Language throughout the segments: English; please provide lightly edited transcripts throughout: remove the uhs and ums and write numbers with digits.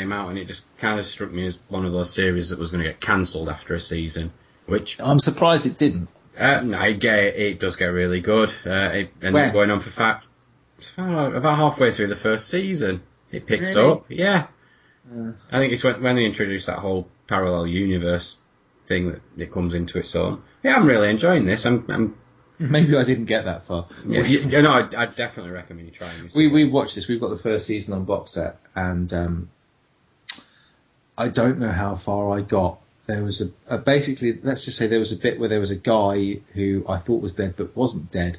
came out, and it just kind of struck me as one of those series that was going to get cancelled after a season. Which I'm surprised it didn't. No, it does get really good. It ended up going on for about halfway through the first season. It picks up, yeah. I think it's when they introduced that whole parallel universe thing that it comes into its own. Yeah, I'm really enjoying this. I'm Maybe I didn't get that far. Yeah, no, I definitely recommend you trying this. We watched this. We've got the first season on box set, and I don't know how far I got. There was basically, let's just say there was a bit where there was a guy who I thought was dead but wasn't dead,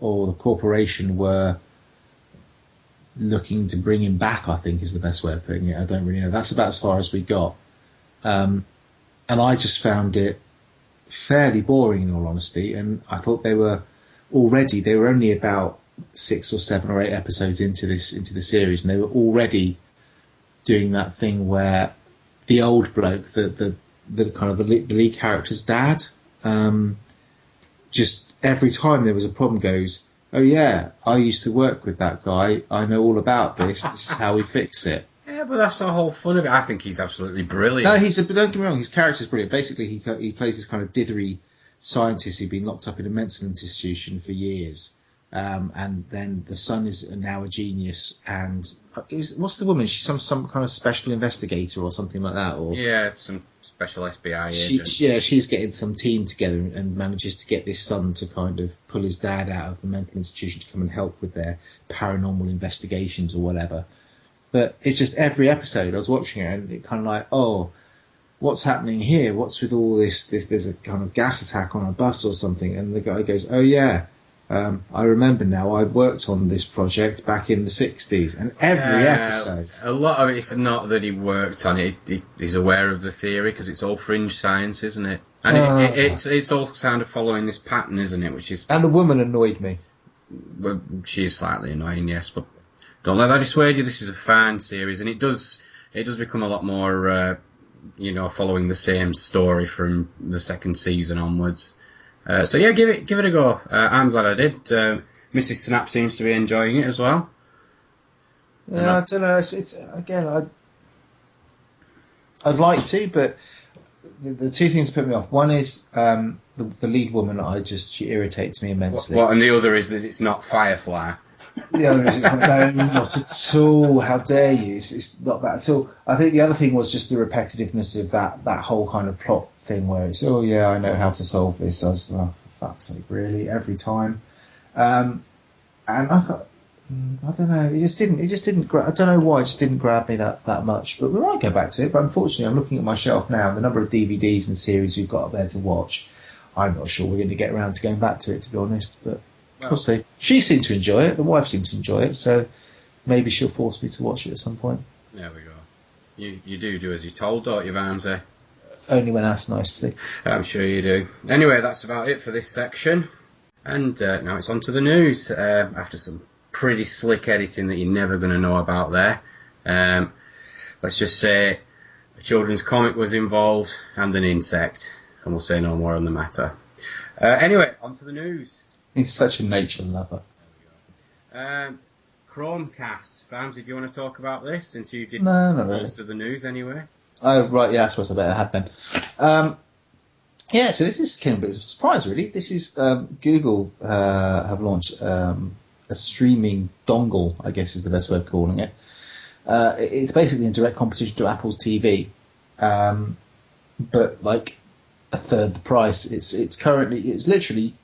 or the corporation were looking to bring him back, I think is the best way of putting it. I don't really know. That's about as far as we got. And I just found it fairly boring, in all honesty, and I thought they were only about 6 or 7 or 8 episodes into the series, and they were already doing that thing where the old bloke, the kind of the lead character's dad, just every time there was a problem goes, oh yeah, I used to work with that guy, I know all about this, this is how we fix it. Yeah, but that's the whole fun of it. I think he's absolutely brilliant. No, don't get me wrong, his character's brilliant. Basically, he plays this kind of dithery scientist who'd been locked up in a mental institution for years. And then the son is now a genius. And what's the woman? She's some kind of special investigator or something like that. Or yeah, some special FBI agent. She's getting some team together and manages to get this son to kind of pull his dad out of the mental institution to come and help with their paranormal investigations or whatever. But it's just every episode I was watching it, and it kind of like, oh, what's happening here? What's with all this? There's a kind of gas attack on a bus or something, and the guy goes, oh yeah, I remember now. I worked on this project back in the 60s, and every episode. A lot of it's not that he worked on it. He's aware of the theory because it's all fringe science, isn't it? And it's all kind of following this pattern, isn't it? Which is. And the woman annoyed me. Well, she's slightly annoying, yes, but. Don't let that dissuade you. This is a fine series, and it does become a lot more, following the same story from the second season onwards. So yeah, give it a go. I'm glad I did. Mrs. Snap seems to be enjoying it as well. Yeah, I don't know. It's again, I'd like to, but the two things that put me off. One is the lead woman. She irritates me immensely. What? And the other is that it's not Firefly. The other is no, not at all. How dare you? It's not that at all. I think the other thing was just the repetitiveness of that whole kind of plot thing where it's, oh yeah, I know how to solve this. I was, oh, for fuck's sake, really, every time. And I don't know. It just didn't. I don't know why it just didn't grab me that much. But we might go back to it. But unfortunately, I'm looking at my shelf now. The number of DVDs and series we've got up there to watch. I'm not sure we're going to get around to going back to it, to be honest. But. We'll see. She seemed to enjoy it. The wife seemed to enjoy it. So maybe she'll force me to watch it at some point. There we go. You do as you're told, don't you, Vimesy? Only when asked nicely. I'm sure you do. Anyway, that's about it for this section. And now it's on to the news. After some pretty slick editing that you're never going to know about there. Let's just say a children's comic was involved and an insect. And we'll say no more on the matter. Anyway, on to the news. He's such a nature lover. There we go. Chromecast. Vimesy, do you want to talk about this, since you did most of the news anyway? Oh, right, yeah, I suppose I better have then. So this came a bit of a surprise, really. This is Google have launched a streaming dongle, I guess is the best way of calling it. It's basically in direct competition to Apple's TV, but like a third the price. It's literally.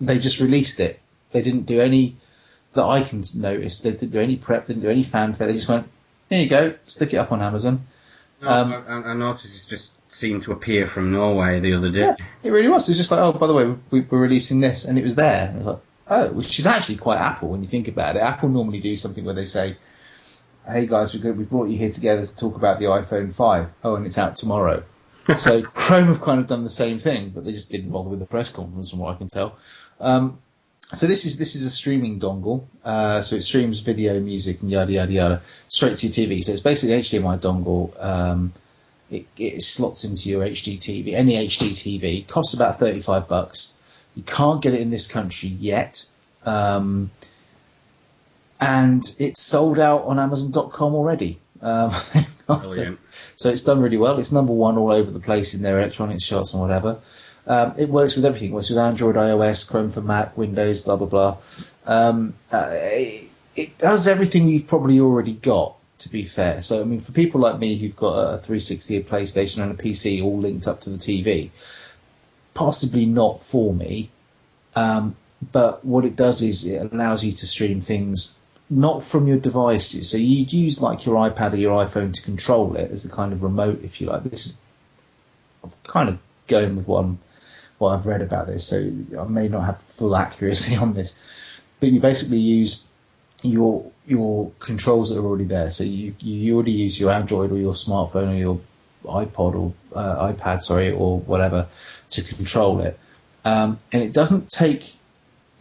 They just released it. They didn't do any, that I can notice, they didn't do any prep, didn't do any fanfare. They just went, here you go, stick it up on Amazon. No, I noticed it just seemed to appear from Norway the other day. Yeah, it really was. It was just like, oh, by the way, we're releasing this, and it was there. And it was like, oh, which is actually quite Apple when you think about it. Apple normally do something where they say, hey guys, we brought you here together to talk about the iPhone 5. Oh, and it's out tomorrow. So Chrome have kind of done the same thing, but they just didn't bother with the press conference, from what I can tell. So this is a streaming dongle. So it streams video, music, and yada yada yada straight to your TV. So it's basically an HDMI dongle. It slots into your HD TV, any HD TV. Costs about $35. You can't get it in this country yet, and it's sold out on Amazon.com already. Brilliant. So it's done really well. It's number one all over the place in their electronics charts and whatever. It works with everything. It works with Android, iOS, Chrome for Mac, Windows, blah, blah, blah. It does everything you've probably already got, to be fair. So, I mean, for people like me who've got a 360, a PlayStation and a PC all linked up to the TV, possibly not for me. But what it does is it allows you to stream things not from your devices. So you'd use like your iPad or your iPhone to control it as the kind of remote, if you like. This is I'm kind of going with what I've read about this, so I may not have full accuracy on this. But you basically use your controls that are already there. So you already use your Android or your smartphone or your iPod or iPad, or whatever to control it. And it doesn't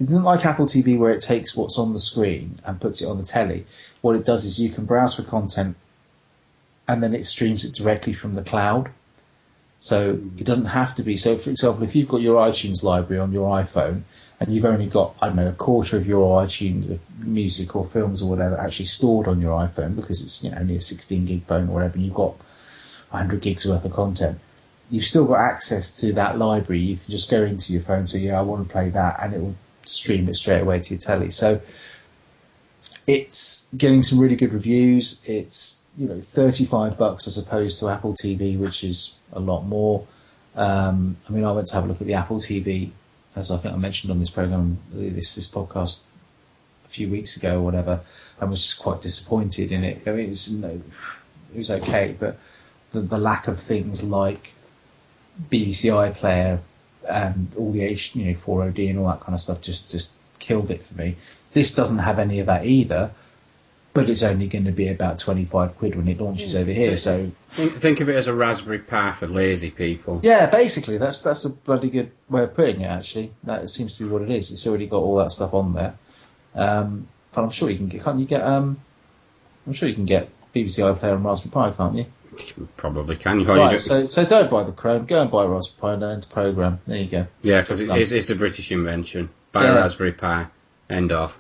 like Apple TV where it takes what's on the screen and puts it on the telly. What it does is you can browse for content and then it streams it directly from the cloud. So it doesn't have to be. So, for example, if you've got your iTunes library on your iPhone and you've only got, I don't know, a quarter of your iTunes music or films or whatever actually stored on your iPhone because it's only a 16 gig phone or whatever, and you've got 100 gigs worth of content, you've still got access to that library. You can just go into your phone, say, I want to play that, and it will stream it straight away to your telly. So it's getting some really good reviews. It's $35 as opposed to Apple TV, which is a lot more. I went to have a look at the Apple TV, as I think I mentioned on this program, this podcast a few weeks ago or whatever, and was just quite disappointed in it. I mean, it was okay, but the lack of things like BBC iPlayer and all the 4OD and all that kind of stuff just killed it for me. This doesn't have any of that either, but it's only going to be about 25 quid when it launches over here. So think of it as a Raspberry Pi for lazy people. Yeah, basically that's a bloody good way of putting it. Actually, that seems to be what it is. It's already got all that stuff on there. But I'm sure you can get. Can't you get? I'm sure you can get BBC iPlayer and Raspberry Pi, can't you? You probably can. Right, so don't buy the Chrome. Go and buy a Raspberry Pi and learn to program. There you go. Yeah, because it's a British invention. Buy a Raspberry Pi. End of.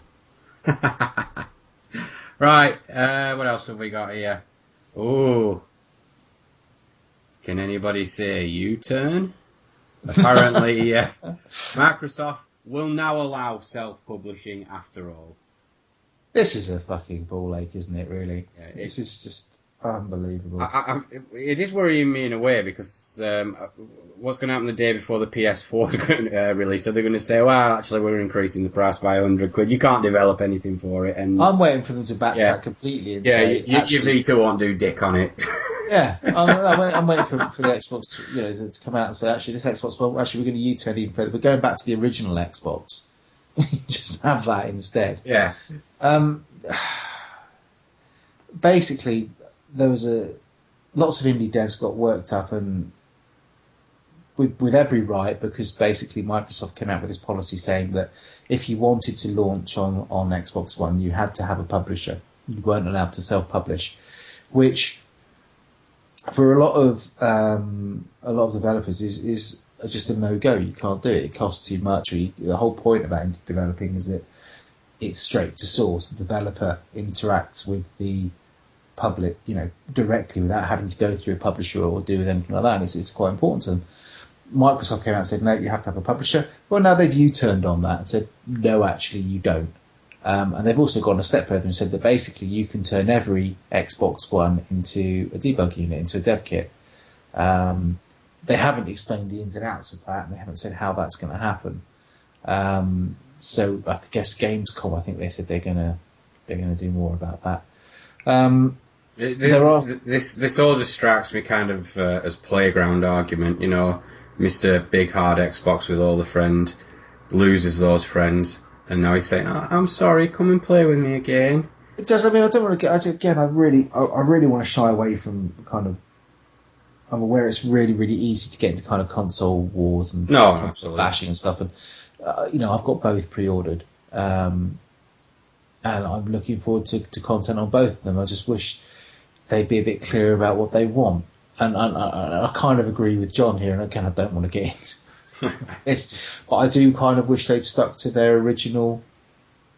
Right, what else have we got here? Oh, can anybody say U-turn? Apparently, Microsoft will now allow self-publishing after all. This is a fucking ball ache, isn't it, really? Yeah, this is just unbelievable. It is worrying me in a way because what's going to happen the day before the PS4 is going to release? Are they going to say, well, actually, we're increasing the price by 100 quid. You can't develop anything for it. And I'm waiting for them to backtrack completely and say... your Vita won't do dick on it. Yeah, I'm waiting for the Xbox to come out and say, actually, this Xbox, well, actually, we're going to U-turn even further. We're going back to the original Xbox. Just have that instead. Yeah. Basically, there was lots of indie devs got worked up and with every right, because basically Microsoft came out with this policy saying that if you wanted to launch on Xbox One, you had to have a publisher. You weren't allowed to self-publish, which for a lot of developers is just a no-go. You can't do it. It costs too much. The whole point about indie developing is that it's straight to source. The developer interacts with the public, directly without having to go through a publisher or do anything like that. And it's quite important to them. Microsoft came out and said, no, you have to have a publisher. Well, now they've U-turned on that and said, no, actually, you don't. And they've also gone a step further and said that basically you can turn every Xbox One into a debug unit, into a dev kit. They haven't explained the ins and outs of that, and they haven't said how that's going to happen. So I guess Gamescom, I think they said they're going to do more about that. This all distracts me kind of as playground argument, Mr. Big Hard Xbox with all the friends loses those friends, and now he's saying, I'm sorry, come and play with me again. It does. I mean, I don't want to get again. I really want to shy away from kind of. I'm aware it's really, really easy to get into kind of console wars and console bashing and stuff, and I've got both pre-ordered, and I'm looking forward to content on both of them. I just wish they'd be a bit clearer about what they want, and I kind of agree with John here. And again, I don't want to get into this, but I do kind of wish they'd stuck to their original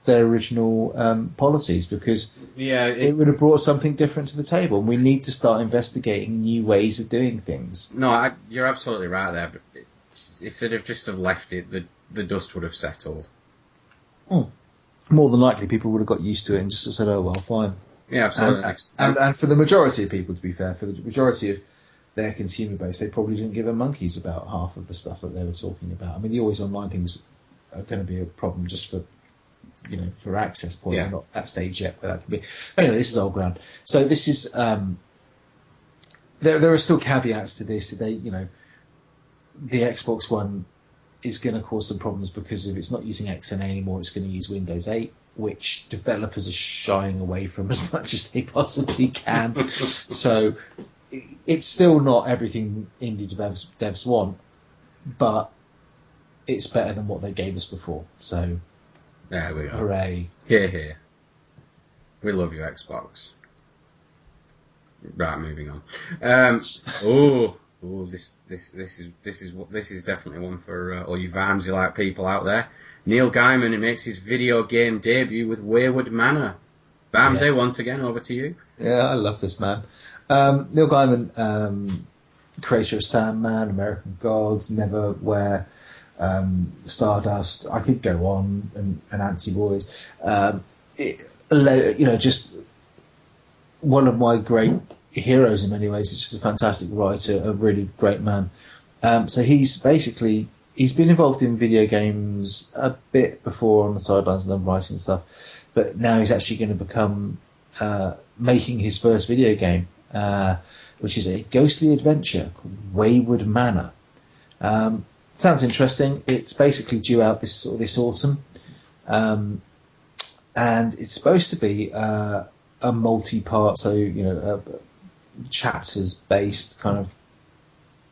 their original policies, because it would have brought something different to the table. And we need to start investigating new ways of doing things. No, you're absolutely right there. But if they'd have just have left it, the dust would have settled. More than likely, people would have got used to it and just said, "Oh well, fine." Yeah, absolutely. And for the majority of people, to be fair, for the majority of their consumer base, they probably didn't give a monkeys about half of the stuff that they were talking about. I mean, the always online things are going to be a problem just for, for access point. Yeah. We're not at that stage yet where that can be. Anyway, this is old ground. So this is there are still caveats to this. The Xbox One is going to cause some problems because if it's not using XNA anymore, it's going to use Windows 8, which developers are shying away from as much as they possibly can. So it's still not everything indie devs want, but it's better than what they gave us before. So there we go. Hooray! Here. We love you, Xbox. Right, moving on. This is definitely one for all you Vimesy like people out there. Neil Gaiman makes his video game debut with Wayward Manor. Vimesy, once again, over to you. Yeah, I love this man. Neil Gaiman, creator of Sandman, American Gods, Neverwhere, Stardust. I could go on, and Antsy Boys. Just one of my great heroes in many ways. He's just a fantastic writer, a really great man. So he's been involved in video games a bit before on the sidelines and then writing stuff, but now he's actually going to become making his first video game, which is a ghostly adventure called Wayward Manor. Sounds interesting. It's basically due out this autumn, and it's supposed to be a multi-part, so chapters based kind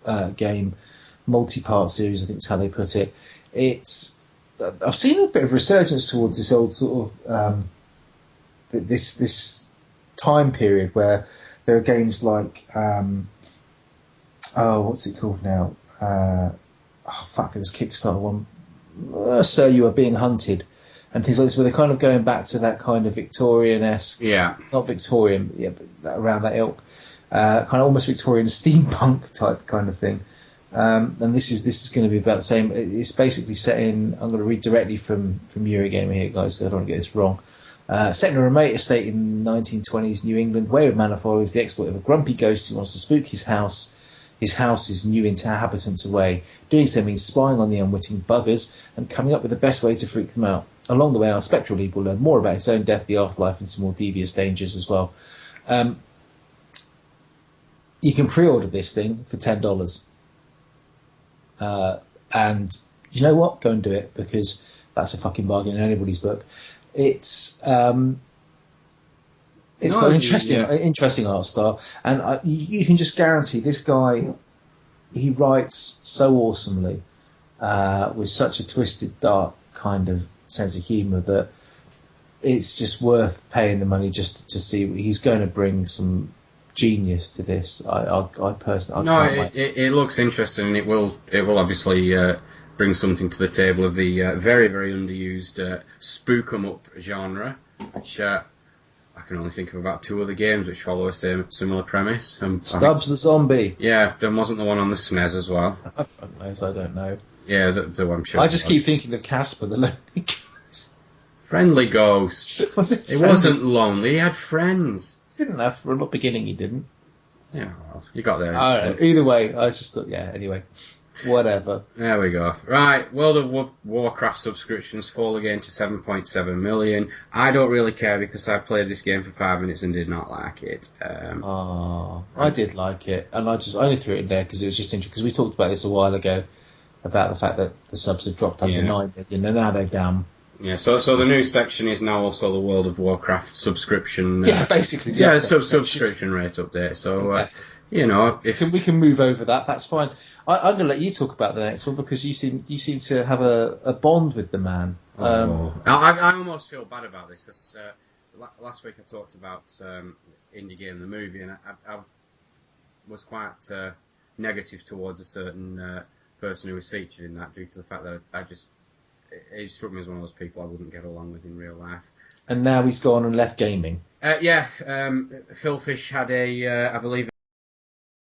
of game, multi-part series, I think is how they put it. I've seen a bit of resurgence towards this old sort of this time period where there are games like what's it called now? There was Kickstarter one. So You Are Being Hunted, and things like this, where they're kind of going back to that kind of Victorian-esque, not Victorian, but around that ilk, kind of almost Victorian steampunk type kind of thing. And this is going to be about the same. It's basically set in. I'm going to read directly from Eurogamer here, guys, because I don't want to get this wrong. Set in a remote estate in 1920s New England, Wayward Manor follows the exploit of a grumpy ghost who wants to spook his house's new inhabitants away. Doing so means spying on the unwitting buggers and coming up with the best way to freak them out. Along the way, our spectral lead will learn more about his own death, the afterlife, and some more devious dangers as well. You can pre-order this thing for $10. And you know what? Go and do it, because that's a fucking bargain in anybody's book. It's got an interesting art style, and you can just guarantee this guy, he writes so awesomely, with such a twisted, dark kind of sense of humour, that it's just worth paying the money just to see. He's going to bring some genius to this. I personally, it looks interesting, and it will obviously bring something to the table of the very, very underused spook 'em up genre, which I can only think of about 2 other games which follow a similar premise. Stubbs the Zombie. Yeah, there wasn't the one on the SNES as well. I don't know. Yeah, the I'm sure. I just keep thinking of Casper the Lonely Ghost. Friendly Ghost. It wasn't lonely. He had friends. He didn't have for a beginning. He didn't. Yeah, well, you got there. Either way, I just thought. Yeah. Anyway. Whatever. There we go. Right, World of Warcraft subscriptions fall again to 7.7 million. I don't really care because I played this game for 5 minutes and did not like it. I did like it, and I only threw it in there because it was just interesting, because we talked about this a while ago about the fact that the subs had dropped under 9 million, and now they're down. Yeah, so the new section is now also the World of Warcraft subscription. Basically. Subscription rate update. So. Exactly. If we can move over that, that's fine. I'm going to let you talk about the next one, because you seem to have a bond with the man. I almost feel bad about this, because last week I talked about Indie Game the movie, and I was quite negative towards a certain person who was featured in that, due to the fact that he struck me as one of those people I wouldn't get along with in real life. And now he's gone and left gaming. Phil Fish had I believe,